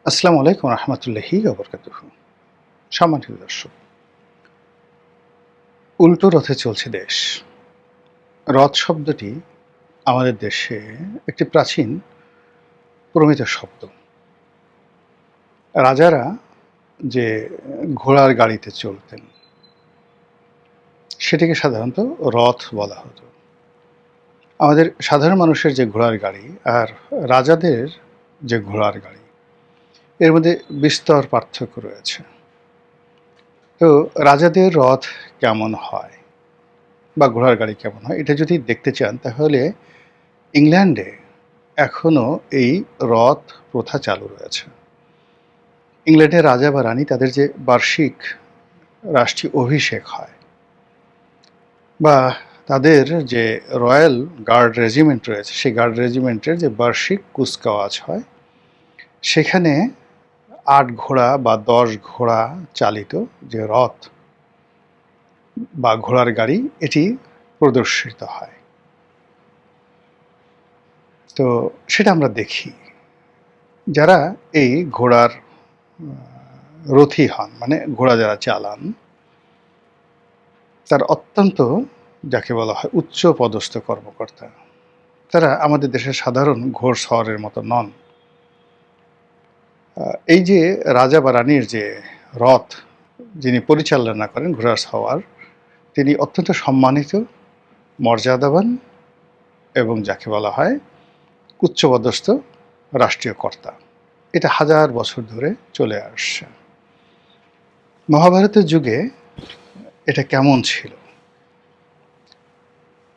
আসসালামু আলাইকুম রহমতুল্লাহি ওবরকাতুহ। সম্মানিত দর্শক, উল্টো রথে চলছে দেশ। রথ শব্দটি আমাদের দেশে একটি প্রাচীন প্রমিত শব্দ। রাজারা যে ঘোড়ার গাড়িতে চলতেন সেটিকে সাধারণত রথ বলা হতো। আমাদের সাধারণ মানুষের যে ঘোড়ার গাড়ি আর রাজাদের যে ঘোড়ার গাড়ি, এর মধ্যে বিস্তর পার্থক্য রয়েছে। তো রাজাদের রথ কেমন হয় বা ঘোড়ার গাড়ি কেমন হয়, এটা যদি দেখতে চান তাহলে ইংল্যান্ডে এখনও এই রথ প্রথা চালু রয়েছে। ইংল্যান্ডের রাজা বা রানী তাদের যে বার্ষিক রাষ্ট্রীয় অভিষেক হয় বা তাদের যে রয়্যাল গার্ড রেজিমেন্ট রয়েছে, সেই গার্ড রেজিমেন্টের যে বার্ষিক কুচকাওয়াজ হয়, সেখানে ৮ ঘোড়া বা ১০ ঘোড়া চালিত যে রথ বা ঘোড়ার গাড়ি, এটি প্রদর্শিত হয়। তো সেটা আমরা দেখি। যারা এই ঘোড়ার রথী হন, মানে ঘোড়া যারা চালান, তারা অত্যন্ত, যাকে বলা হয়, উচ্চ পদস্থ কর্মকর্তা। তারা আমাদের দেশের সাধারণ ঘোড়সওয়ারের মতো নন। এই যে রাজা বা রানীর যে রথ যিনি পরিচালনা করেন, ঘোড়ার সওয়ার, তিনি অত্যন্ত সম্মানিত, মর্যাদাবান এবং যাকে বলা হয় উচ্চপদস্থ রাষ্ট্রীয় কর্তা। এটা হাজার বছর ধরে চলে আসছে। মহাভারতের যুগে এটা কেমন ছিল?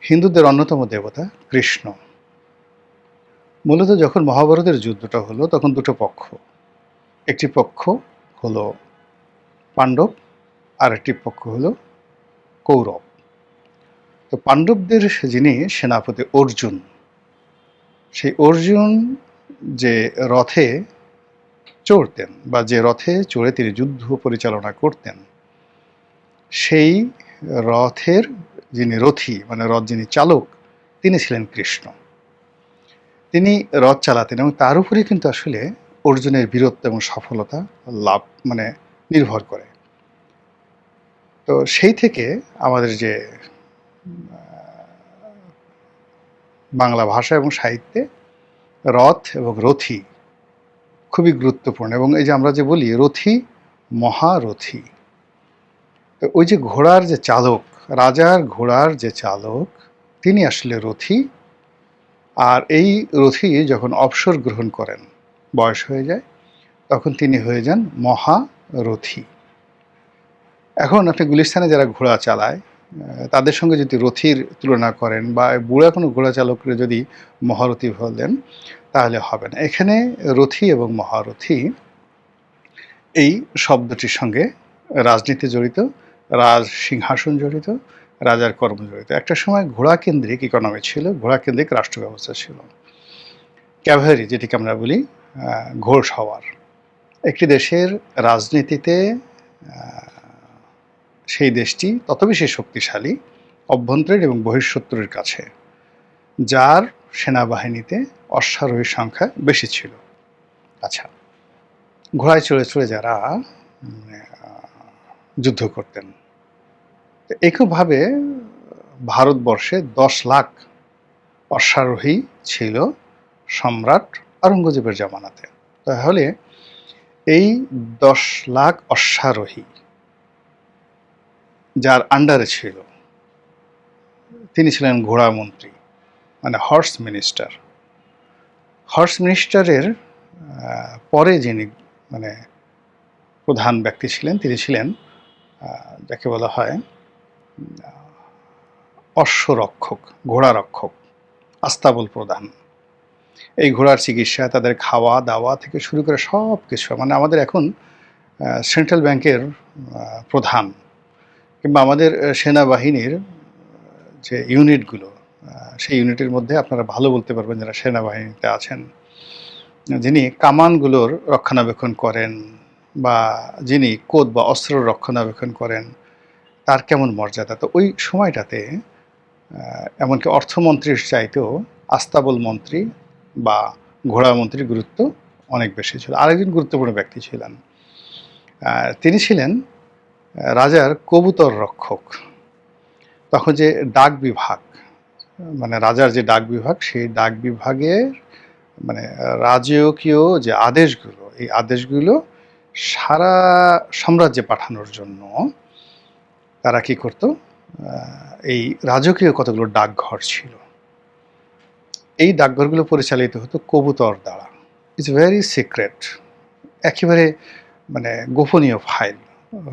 হিন্দুদের অন্যতম দেবতা কৃষ্ণ। মূলত যখন মহাভারতের যুদ্ধটা হলো, তখন দুটো পক্ষ। একটি পক্ষ হলো পাণ্ডব, আর একটি পক্ষ হলো কৌরব। তো পাণ্ডবদের যিনি সেনাপতি অর্জুন, সেই অর্জুন যে রথে চড়তেন বা যে রথে চড়ে তিনি যুদ্ধ পরিচালনা করতেন, সেই রথের যিনি রথী, মানে রথ যিনি চালক, তিনি ছিলেন কৃষ্ণ। তিনি রথ চালাতেন এবং তার উপরে কিন্তু আসলে অর্জুনের বীরত্ব এবং সফলতা লাভ মানে নির্ভর করে। তো সেই থেকে আমাদের যে বাংলা ভাষা এবং সাহিত্যে রথ এবং রথী খুবই গুরুত্বপূর্ণ। এবং এই যে আমরা যে বলি রথী, মহারথী, তো ওই যে ঘোড়ার যে চালক, রাজার ঘোড়ার যে চালক, তিনি আসলে রথী। আর এই রথী যখন অবসর গ্রহণ করেন, বয়স হয়ে যায়, তখন তিনি হয়ে যান মহারথী। এখন আপনি গুলিস্তানে যারা ঘোড়া চালায়, তাদের সঙ্গে যদি রথীর তুলনা করেন বা বুড়া কোনো ঘোড়া চালককে যদি মহারথী বলেন, তাহলে হবে না। এখানে রথী এবং মহারথী এই শব্দটির সঙ্গে রাজনীতি জড়িত, রাজ সিংহাসন জড়িত, রাজার কর্ম জড়িত। একটা সময় ঘোড়া কেন্দ্রিক ইকোনমি ছিল, ঘোড়া কেন্দ্রিক রাষ্ট্র ব্যবস্থা ছিল। ক্যাভালরি, যেটিকে আমরা বলি ঘোড়সওয়ার, একটি দেশের রাজনীতিতে সেই দেশটি তত বেশি শক্তিশালী অভ্যন্তরীণ এবং বহিঃশত্রুর কাছে, যার সেনাবাহিনীতে অশ্বারোহীর সংখ্যা বেশি ছিল। আচ্ছা, ঘোড়ায় চড়ে চড়ে যারা যুদ্ধ করতেন, একইভাবে ভারতবর্ষে ১০ লাখ অশ্বারোহী ছিল সম্রাট আওরঙ্গজেবের জামানাতে। তাহলে এই ১০ লাখ অশ্বারোহী যার আন্ডারে ছিল, তিনি ছিলেন ঘোড়া মন্ত্রী, মানে হর্স মিনিস্টার। হর্স মিনিস্টারের পরে যিনি মানে প্রধান ব্যক্তি ছিলেন, তিনি ছিলেন যাকে বলা হয় অশ্বরক্ষক, ঘোড়ারক্ষক, আস্তাবল প্রধান। এই ঘোড়ার চিকিৎসা, তাদের খাওয়া দাওয়া থেকে শুরু করে সব কিছু, মানে আমাদের এখন সেন্ট্রাল ব্যাংকের প্রধান কিংবা আমাদের সেনাবাহিনীর যে ইউনিটগুলো, সেই ইউনিটের মধ্যে আপনারা ভালো বলতে পারবেন যারা সেনাবাহিনীতে আছেন, যিনি কামানগুলোর রক্ষণাবেক্ষণ করেন বা যিনি কোদ বা অস্ত্র রক্ষণাবেক্ষণ করেন, তার কেমন মর্যাদা। তো ওই সময়টাতে এমনকি অর্থমন্ত্রীর চাইতেও আস্তাবল মন্ত্রী বা ঘোড়া মন্ত্রীর গুরুত্ব অনেক বেশি ছিল। আরেকজন গুরুত্বপূর্ণ ব্যক্তি ছিলেন, তিনি ছিলেন রাজার কবুতর রক্ষক। তখন যে ডাক বিভাগ, মানে রাজার যে ডাক বিভাগ, সেই ডাক বিভাগের মানে রাজকীয় যে আদেশগুলো, এই আদেশগুলো সারা সাম্রাজ্যে পাঠানোর জন্য তারা কি করত, এই রাজকীয় কতগুলো ডাকঘর ছিল, এই ডাকঘরগুলো পরিচালিত হতো কবুতর দ্বারা। ইটস ভেরি সিক্রেট, একেবারে মানে গোপনীয় ফাইল,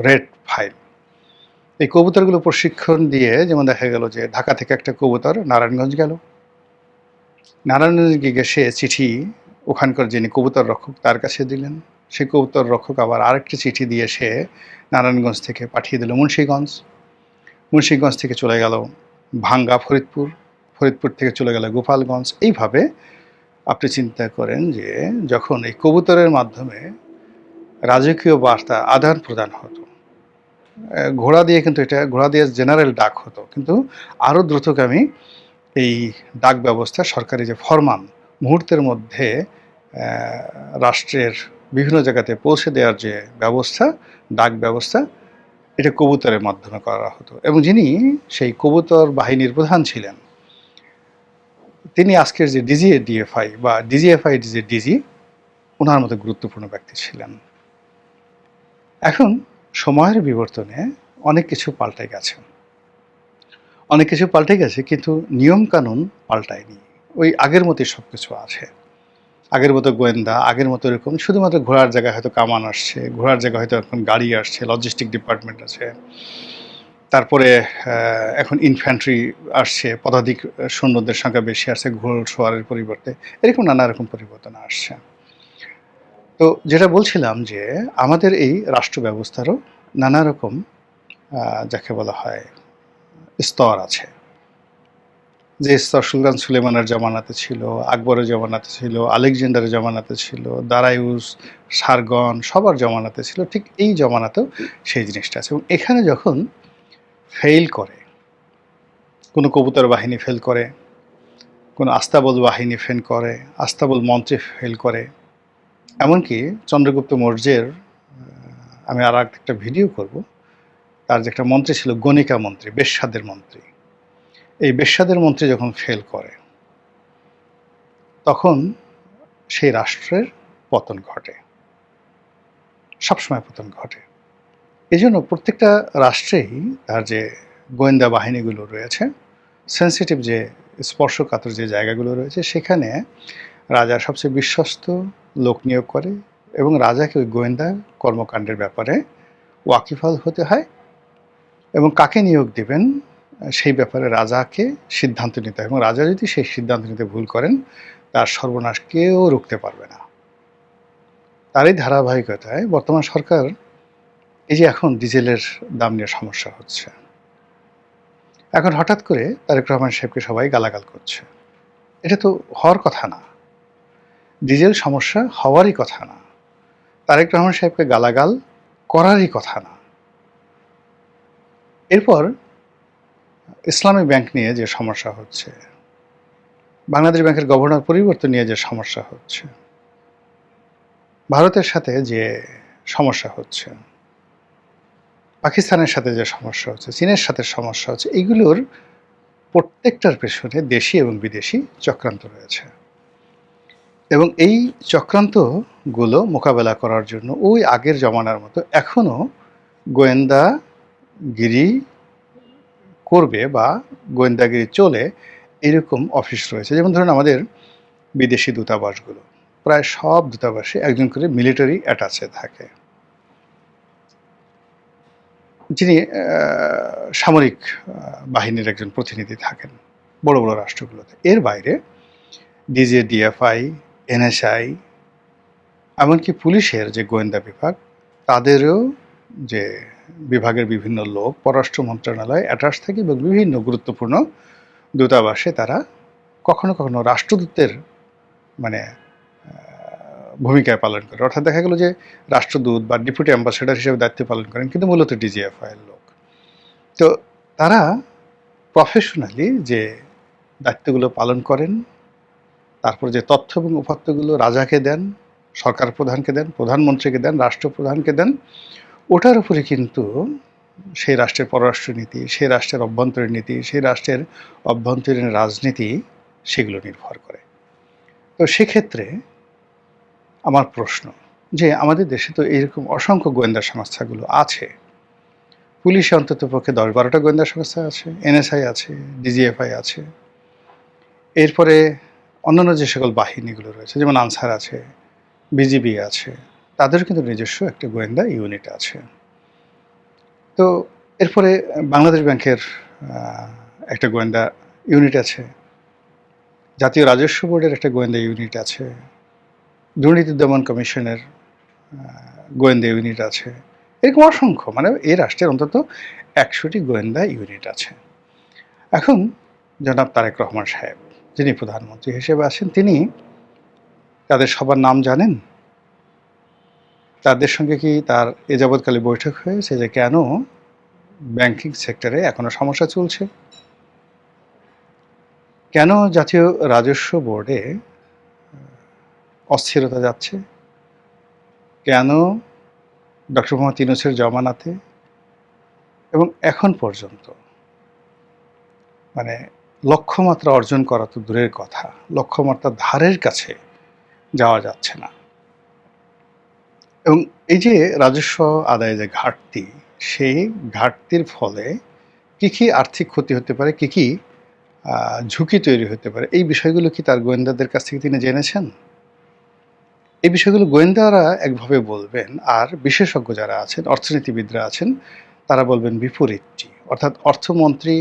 রেড ফাইল। এই কবুতরগুলো প্রশিক্ষণ দিয়ে, যেমন দেখা গেল যে ঢাকা থেকে একটা কবুতর নারায়ণগঞ্জ গেল, নারায়ণগঞ্জ গিয়ে সে চিঠি ওখানকার যিনি কবুতর রক্ষক তার কাছে দিলেন, সেই কবুতর রক্ষক আবার আরেকটি চিঠি দিয়ে সে নারায়ণগঞ্জ থেকে পাঠিয়ে দিল মুন্সিগঞ্জ, মুন্সিগঞ্জ থেকে চলে গেল ভাঙ্গা ফরিদপুর, ফরিদপুর থেকে চলে গেল গোপালগঞ্জ। এইভাবে আপনি চিন্তা করেন যে যখন এই কবুতরের মাধ্যমে রাজকীয় বার্তা আদান প্রদান হতো, ঘোড়া দিয়ে, কিন্তু এটা ঘোড়া দিয়ে জেনারেল ডাক হতো, কিন্তু আরও দ্রুতগামী এই ডাক ব্যবস্থা, সরকারি যে ফরমান মুহূর্তের মধ্যে রাষ্ট্রের বিভিন্ন জায়গাতে পৌঁছে দেওয়ার যে ব্যবস্থা, ডাক ব্যবস্থা, এটা কবুতরের মাধ্যমে করা হতো। এবং যিনি সেই কবুতর বাহিনীর প্রধান ছিলেন, তিনি আজকের যে ডিজিএফআই বা ডিজিএফআই যে ডিজি, ওনার মতো গুরুত্বপূর্ণ ব্যক্তি ছিলেন। এখন সময়ের বিবর্তনে অনেক কিছু পাল্টে গেছে, অনেক কিছু পাল্টে গেছে, কিন্তু নিয়মকানুন পাল্টায়নি। ওই আগের মতোই সব কিছু আছে, আগের মতো গোয়েন্দা, আগের মতো এরকম, শুধুমাত্র ঘোড়ার জায়গায় হয়তো কামান আসছে, ঘোড়ার জায়গায় হয়তো এখন গাড়ি আসছে, লজিস্টিক ডিপার্টমেন্ট আছে, তারপরে এখন ইনফ্যান্ট্রি আসছে, পদাতিক সৈন্যদের সংখ্যা বেশি আসছে ঘোড়সওয়ারের পরিবর্তে, এরকম নানা রকম পরিবর্তন আসছে। তো যেটা বলছিলাম যে আমাদের এই রাষ্ট্র ব্যবস্থারও নানা রকম যাকে বলা হয় স্তর আছে। যে স্তর সুলতান সুলেমানের জমানাতে ছিল, আকবরের জমানাতে ছিল, আলেকজান্ডারের জমানাতে ছিল, দারায়ুস, সারগন, সবার জমানাতে ছিল, ঠিক এই জমানাতেও সেই জিনিসটা আছে। এবং এখানে যখন ফেইল করে, কোনো কবুতর বাহিনী ফেল করে, কোনো আস্তাবল বাহিনী ফেল করে, আস্তাবল মন্ত্রী ফেল করে, এমনকি চন্দ্রগুপ্ত মৌর্যের, আমি আর একটা ভিডিও করব, তার যে একটা মন্ত্রী ছিল গণিকা মন্ত্রী, বেশ্যাদের মন্ত্রী, এই বেশ্যাদের মন্ত্রী যখন ফেল করে, তখন সেই রাষ্ট্রের পতন ঘটে, সবসময় পতন ঘটে। এই জন্য প্রত্যেকটা রাষ্ট্রেই তার যে গোয়েন্দা বাহিনীগুলো রয়েছে, সেন্সিটিভ যে স্পর্শকাতর যে জায়গাগুলো রয়েছে, সেখানে রাজা সবচেয়ে বিশ্বস্ত লোক নিয়োগ করে এবং রাজাকে ওই গোয়েন্দা কর্মকাণ্ডের ব্যাপারে ওয়াকিফাল হতে হয়, এবং কাকে নিয়োগ দেবেন সেই ব্যাপারে রাজাকে সিদ্ধান্ত নিতে হয়। এবং রাজা যদি সেই সিদ্ধান্ত নিতে ভুল করেন, তার সর্বনাশ কেউ রুখতে পারবে না। তারই ধারাবাহিকতায় বর্তমান সরকার, এই যে এখন ডিজেলের দাম নিয়ে সমস্যা হচ্ছে, এখন হঠাৎ করে তারেক রহমান সাহেবকে সবাই গালাগাল করছে। এটা তো হওয়ার কথা না, ডিজেল সমস্যা হওয়ারই কথা না, তারেক রহমান সাহেবকে গালাগাল করারই কথা না। এরপর ইসলামী ব্যাংক নিয়ে যে সমস্যা হচ্ছে, বাংলাদেশ ব্যাংকের গভর্নর পরিবর্তন নিয়ে যে সমস্যা হচ্ছে, ভারতের সাথে যে সমস্যা হচ্ছে, পাকিস্তানের সাথে যে সমস্যা হচ্ছে, চীনের সাথে সমস্যা হচ্ছে, এগুলোর প্রত্যেকটার পেছনে দেশি এবং বিদেশি চক্রান্ত রয়েছে। এবং এই চক্রান্তগুলো মোকাবেলা করার জন্য ওই আগের জমানার মতো এখনও গোয়েন্দাগিরি করবে বা গোয়েন্দাগিরি চলে, এরকম অফিস রয়েছে। যেমন ধরুন আমাদের বিদেশি দূতাবাসগুলো, প্রায় সব দূতাবাসে একজন করে মিলিটারি অ্যাটাচে থাকে, যিনি সামরিক বাহিনীর একজন প্রতিনিধি থাকেন বড় বড় রাষ্ট্রগুলোতে। এর বাইরে ডিজে, ডিএফআই, এনএসআই, এমনকি পুলিশের যে গোয়েন্দা বিভাগ, তাদেরও যে বিভাগের বিভিন্ন লোক পররাষ্ট্র মন্ত্রণালয়ে অ্যাটাচ থাকে এবং বিভিন্ন গুরুত্বপূর্ণ দূতাবাসে তারা কখনো কখনো রাষ্ট্রদূতের মানে ভূমিকায় পালন করে। অর্থাৎ দেখা গেল যে রাষ্ট্রদূত বা ডেপুটি অ্যাম্বাসেডার হিসেবে দায়িত্ব পালন করেন, কিন্তু মূলত ডিজিএফআইয়ের লোক। তো তারা প্রফেশনালি যে দায়িত্বগুলো পালন করেন, তারপর যে তথ্য এবং উপাত্তগুলো রাজাকে দেন, সরকার প্রধানকে দেন, প্রধানমন্ত্রীকে দেন, রাষ্ট্রপ্রধানকে দেন, ওটার উপরে কিন্তু সেই রাষ্ট্রের পররাষ্ট্রনীতি, সেই রাষ্ট্রের অভ্যন্তরীণ নীতি, সেই রাষ্ট্রের অভ্যন্তরীণ রাজনীতি সেগুলো নির্ভর করে। তো সেক্ষেত্রে আমার প্রশ্ন যে আমাদের দেশে তো এইরকম অসংখ্য গোয়েন্দা সংস্থাগুলো আছে। পুলিশে অন্তত পক্ষে 10-12টা গোয়েন্দা সংস্থা আছে, এনএসআই আছে, ডিজিএফআই আছে। এরপরে অন্যান্য যে সকল বাহিনীগুলো রয়েছে, যেমন আনসার আছে, বিজিবি আছে, তাদের কিন্তু নিজস্ব একটা গোয়েন্দা ইউনিট আছে। তো এরপরে বাংলাদেশ ব্যাংকের একটা গোয়েন্দা ইউনিট আছে, জাতীয় রাজস্ব বোর্ডের একটা গোয়েন্দা ইউনিট আছে, দুর্নীতি দমন কমিশনের গোয়েন্দা ইউনিট আছে। এরকম অসংখ্য, মানে এই রাষ্ট্রের অন্তত 100টি গোয়েন্দা ইউনিট আছে। এখন জনাব তারেক রহমান সাহেব, যিনি প্রধানমন্ত্রী হিসেবে আছেন, তিনি তাদের সবার নাম জানেন? তাদের সঙ্গে কি তার এ যাবৎকালে বৈঠক হয়েছে যে কেন ব্যাংকিং সেক্টরে এখনো সমস্যা চলছে? কেন জাতীয় রাজস্ব বোর্ডে অস্থিরতা যাচ্ছে? কেন ডক্টর মোহাম্মদ ইউনূসের জমানাতে এবং এখন পর্যন্ত মানে লক্ষ্যমাত্রা অর্জন করা তো দূরের কথা, লক্ষ্যমাত্রার ধারের কাছে যাওয়া যাচ্ছে না। এবং এই যে রাজস্ব আদায়ে যে ঘাটতি, সেই ঘাটতির ফলে কী কী আর্থিক ক্ষতি হতে পারে, কী কী ঝুঁকি তৈরি হতে পারে, এই বিষয়গুলো কি তার গোয়েন্দাদের কাছ থেকে তিনি জেনেছেন? এই বিষয়গুলো গোয়েন্দারা একভাবে বলবেন, আর বিশেষজ্ঞ যারা আছেন, অর্থনীতিবিদরা আছেন, তারা বলবেন বিপরীতটি। অর্থাৎ অর্থমন্ত্রী,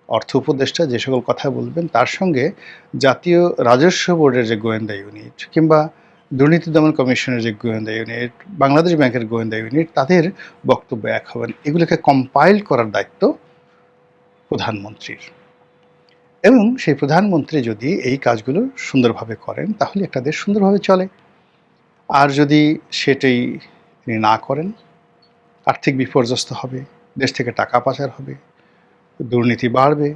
অর্থ উপদেষ্টা যে সকল কথা বলবেন, তার সঙ্গে জাতীয় রাজস্ব বোর্ডের যে গোয়েন্দা ইউনিট, কিংবা দুর্নীতি দমন কমিশনের যে গোয়েন্দা ইউনিট, বাংলাদেশ ব্যাংকের গোয়েন্দা ইউনিট, তাদের বক্তব্য এক হবেন। এগুলোকে কম্পাইল করার দায়িত্ব প্রধানমন্ত্রীর। এবং সেই প্রধানমন্ত্রী যদি এই কাজগুলো সুন্দরভাবে করেন, তাহলে একটা দেশ সুন্দরভাবে চলে। আর যদি সেটাই তিনি না করেন, আর্থিক বিপর্যস্ত হবে, দেশ থেকে টাকা পাচার হবে, দুর্নীতি বাড়বে,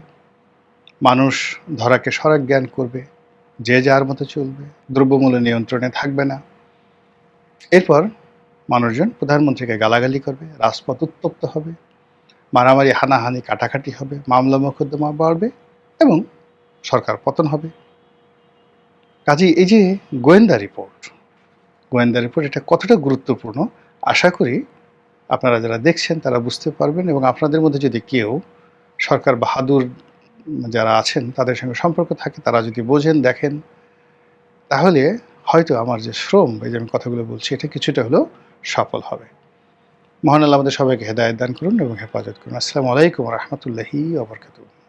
মানুষ ধরাকে সরাক জ্ঞান করবে, যে যার মতো চলবে, দ্রব্যমূল্য নিয়ন্ত্রণে থাকবে না। এরপর মানুষজন প্রধানমন্ত্রীকে গালাগালি করবে, রাজপথ উত্তপ্ত হবে, মারামারি, হানাহানি, কাটাকাটি হবে, মামলা মোকদ্দমা বাড়বে এবং সরকার পতন হবে। কাজেই এই যে গোয়েন্দা রিপোর্ট এটা কতটা গুরুত্বপূর্ণ, আশা করি আপনারা যারা দেখছেন তারা বুঝতে পারবেন। এবং আপনাদের মধ্যে যদি কেউ সরকার বাহাদুর যারা আছেন তাদের সঙ্গে সম্পর্ক থাকে, তারা যদি বোঝেন, দেখেন, তাহলে হয়তো আমার যে শ্রম, এই যে আমি কথাগুলো বলছি, এটা কিছুটা হলেও সফল হবে। মহান আল্লাহ আমাদের সবাইকে হেদায়েত দান করুন এবং হেফাজত করুন। আসসালামু আলাইকুম ওয়া রাহমাতুল্লাহি ওয়া বারাকাতুহু।